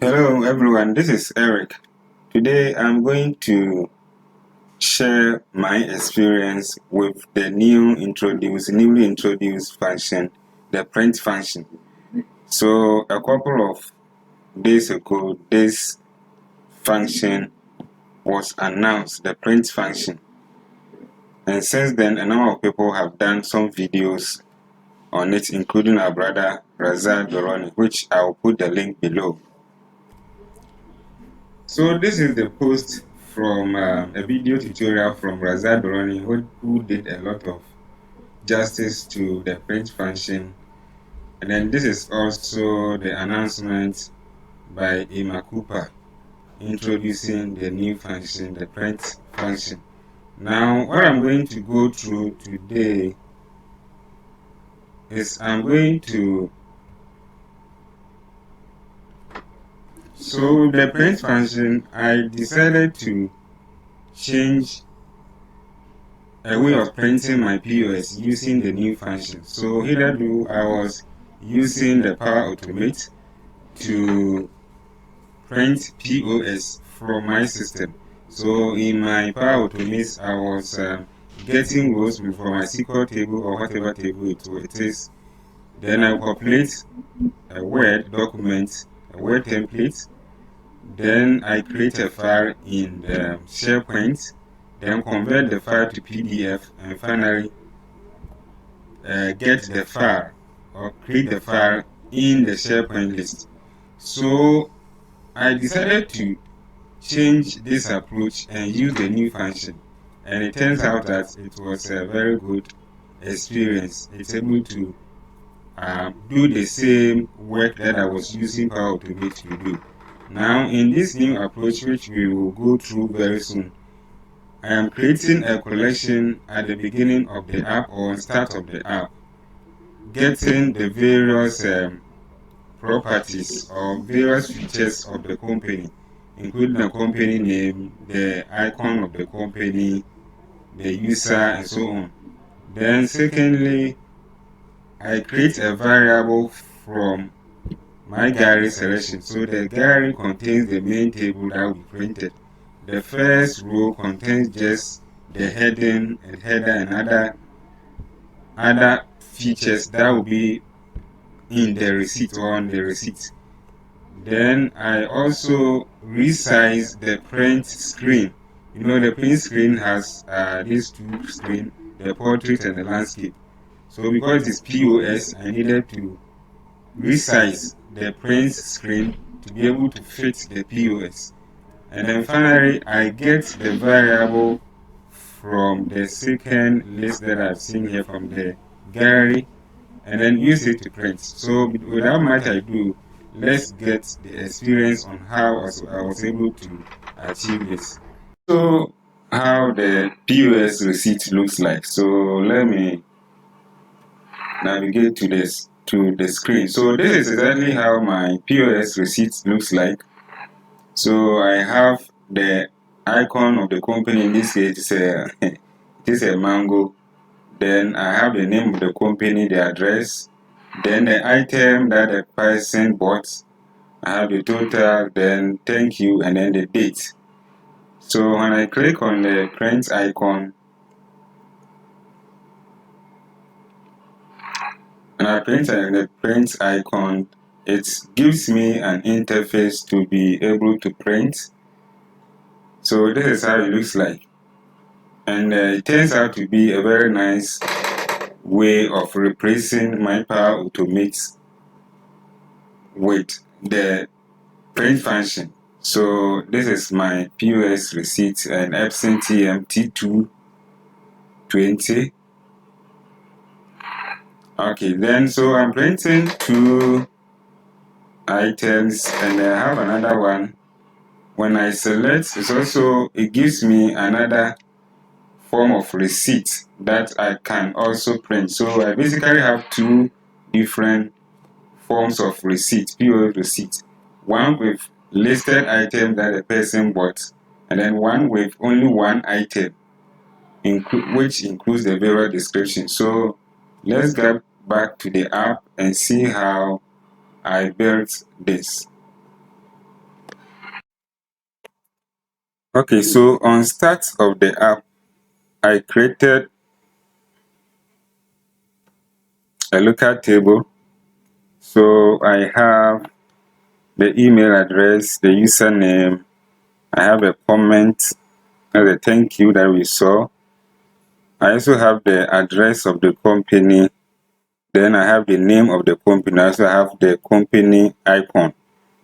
Hello everyone, this is Eric. Today I'm going to share my experience with the newly introduced function, the print function. So a couple of days ago, this function was announced, the print function. And since then, a number of people have done some videos on it, including our brother Razak Doroni, which I'll put the link below. So this is the post from a video tutorial from Razak Doroni, who did a lot of justice to the print function. And then this is also the announcement by Emma Cooper introducing the new function, the print function. Now, what I'm going to go through today is so the print function, I decided to change a way of printing my POS using the new function. So hitherto I was using the Power Automate to print POS from my system. So in my Power Automate, I was getting rows from my SQL table or whatever table it is. Then I populate a Word document, a Word template. Then I create a file in the SharePoint, then convert the file to PDF, and finally get the file or create the file in the SharePoint list. So I decided to change this approach and use the new function, and it turns out that it was a very good experience. It's able to do the same work that I was using Power Automate to do. Now, in this new approach, which we will go through very soon, I am creating a collection at the beginning of the app or start of the app, getting the various properties or various features of the company, including the company name, the icon of the company, the user, and so on. Then secondly, I create a variable from my gallery selection. So the gallery contains the main table that will be printed. The first row contains just the heading and header and other features that will be in the receipt or on the receipt. Then I also resize the print screen. You know, the print screen has these two screens, the portrait and the landscape. So because it is POS, I needed to resize the print screen to be able to fit the POS. And then finally, I get the variable from the second list that I've seen here from the gallery, and then use it to print. So without much ado, let's get the experience on how I was able to achieve this. So how the POS receipt looks like. So let me navigate to the screen. So this is exactly how my POS receipt looks like. So I have the icon of the company. In this case, it is a mango. Then I have the name of the company, the address, then the item that the person bought. I have the total, then thank you, and then the date. So when I click on the print icon, and I print the print icon, it gives me an interface to be able to print. So this is how it looks like. And it turns out to be a very nice way of replacing my Power Automate with the print function. So this is my POS receipt and Epson TM220. Okay, then so I'm printing 2 items and I have another one. When I select, it gives me another form of receipt that I can also print. So I basically have 2 different forms of receipt, POS receipt. One with listed item that the person bought, and then one with only one item, which includes the various description. So let's get back to the app and see how I built this. Okay, so on start of the app, I created a local table. So I have the email address, the username, I have a comment and a thank you that we saw. I also have the address of the company. Then I have the name of the company. I also have the company icon.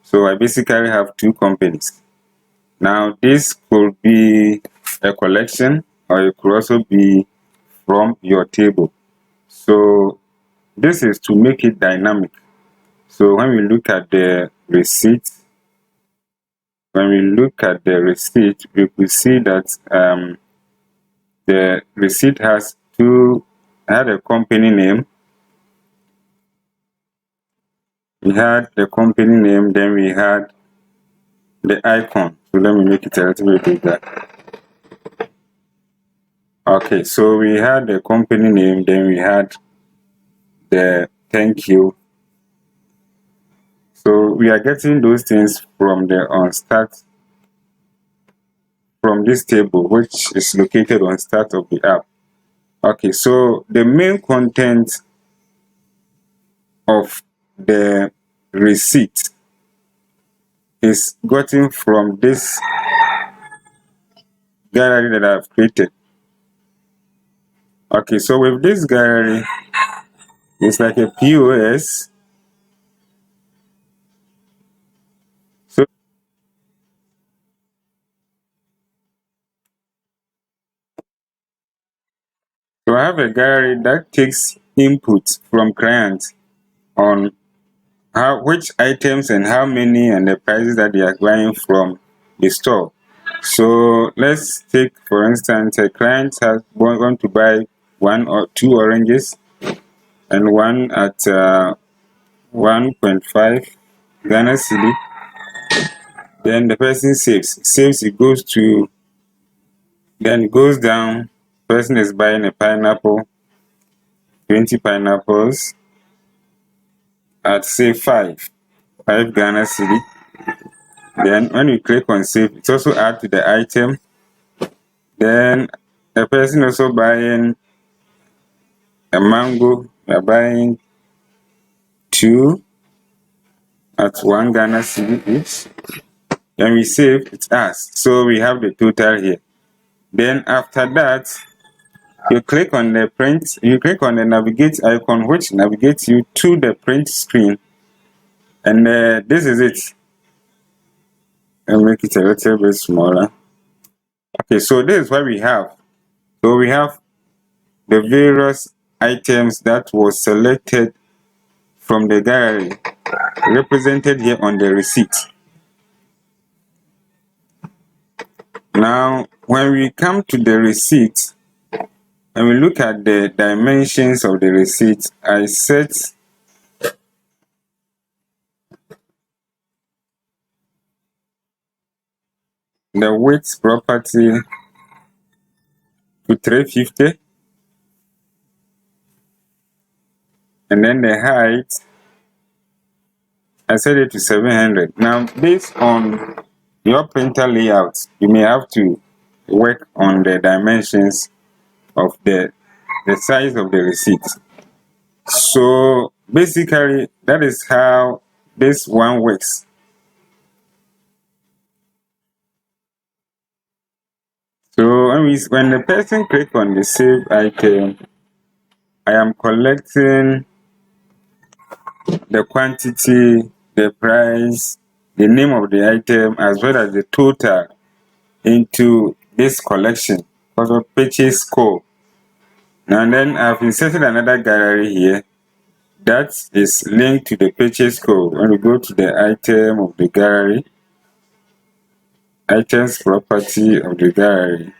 So I basically have two companies. Now this could be a collection or it could also be from your table. So this is to make it dynamic. So when we look at the receipt, we could see that the receipt had a company name. We had the company name, then we had the icon. So let me make it a little bit bigger. Okay, so we had the company name, then we had the thank you. So we are getting those things from the on start, from this table, which is located on start of the app. Okay, so the main content of the receipt is gotten from this gallery that I've created. Okay, so with this gallery, it's like a POS. So I have a gallery that takes input from clients on which items and how many and the prices that they are buying from the store. So let's take, for instance, a client has want to buy 1 or 2 oranges and one at 1.5 Ghana cedi. Then the person saves, it goes to, then it goes down. Person is buying a pineapple, 20 pineapples at say 5 Ghana cedi. Then when you click on save, it's also add to the item. Then a person also buying a mango, we are buying 2 at 1 Ghana cedi each. Then we save, it's us. So we have the total here. Then after that, you click on the print, you click on the navigate icon, which navigates you to the print screen. And this is it. I'll make it a little bit smaller. Okay, so this is what we have. So we have the various items that was selected from the gallery represented here on the receipt. Now, when we come to the receipt, and we look at the dimensions of the receipt, I set the width property to 350, and then the height, I set it to 700. Now, based on your printer layout, you may have to work on the dimensions of the size of the receipt. So basically, that is how this one works. So when the person click on the save item, I am collecting the quantity, the price, the name of the item, as well as the total into this collection called purchase code. And then I've inserted another gallery here that is linked to the purchase code. When we go to the item of the gallery, items property of the gallery,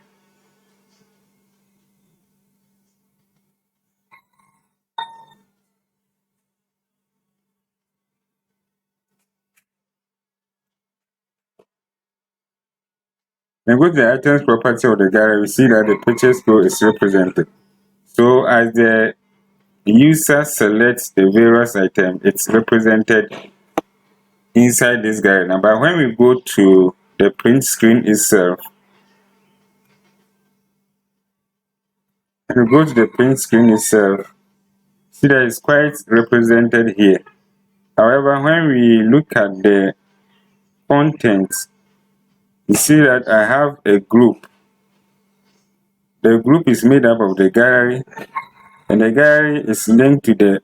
then go to the items property of the gallery, we see that the purchase code is represented. So as the user selects the various items, it's represented inside this gallery. Now, but when we go to the print screen itself, If you go to the print screen itself, see that it's quite represented here. However, when we look at the content, you see that I have a group. The group is made up of the gallery, and the gallery is linked to the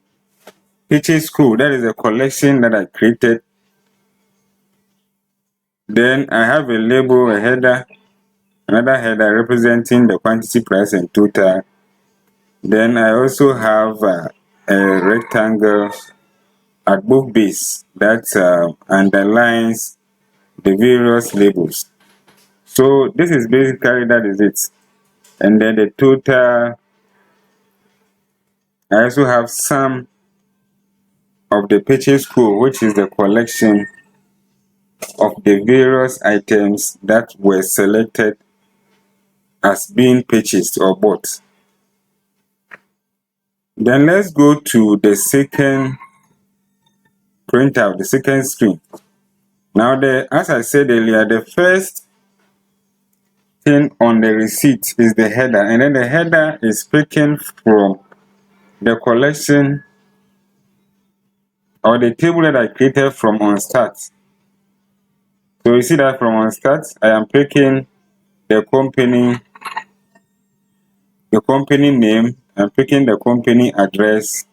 POS Screen. That is a collection that I created. Then I have a label, a header, another header representing the quantity, price, and total. Then I also have a rectangle at both base that underlines the various labels. So this is basically, that is it. And then the total, I also have some of the purchase code, which is the collection of the various items that were selected as being purchased or bought. Then let's go to the second printout, the second screen. Now, as I said earlier, the first thing on the receipt is the header, and then the header is taken from the collection or the table that I created from on start. So you see that from on start, I am picking the company name, I'm picking the company address,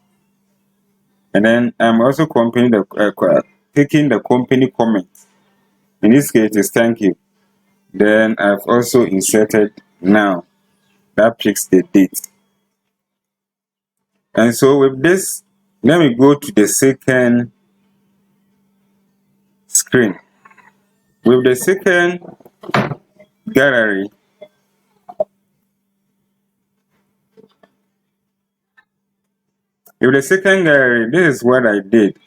and then I'm also picking the company comment. In this case, it's thank you. Then I've also inserted now. That picks the date. And so with this, let me go to the second screen. With the second gallery, this is what I did.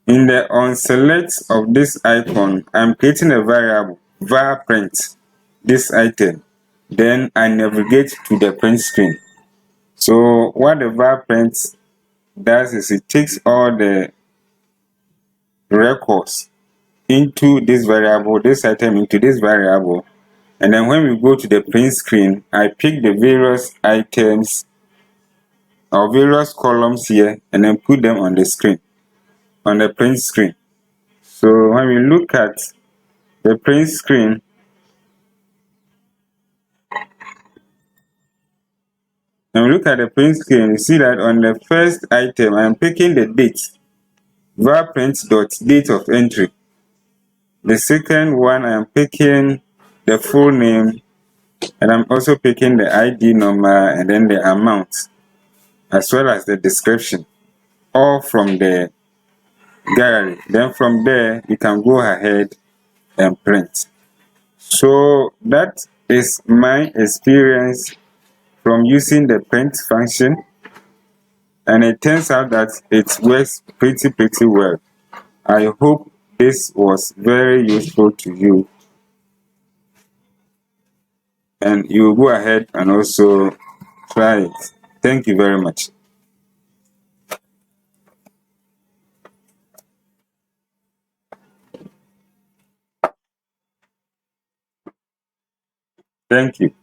In the onSelect of this icon, I'm creating a variable, var print, this item. Then I navigate to the print screen. So what the var print does is it takes all the records into this variable, this item into this variable. And then when we go to the print screen, I pick the various items or various columns here and then put them on the screen, on the print screen. So when we look at the print screen, you see that on the first item, I am picking the date, var print dot date of entry. The second one, I am picking the full name, and I'm also picking the ID number and then the amount, as well as the description, all from the gallery. Then from there, you can go ahead and print. So that is my experience from using the print function, and it turns out that it works pretty well. I hope this was very useful to you, and you will go ahead and also try it. Thank you very much. Thank you.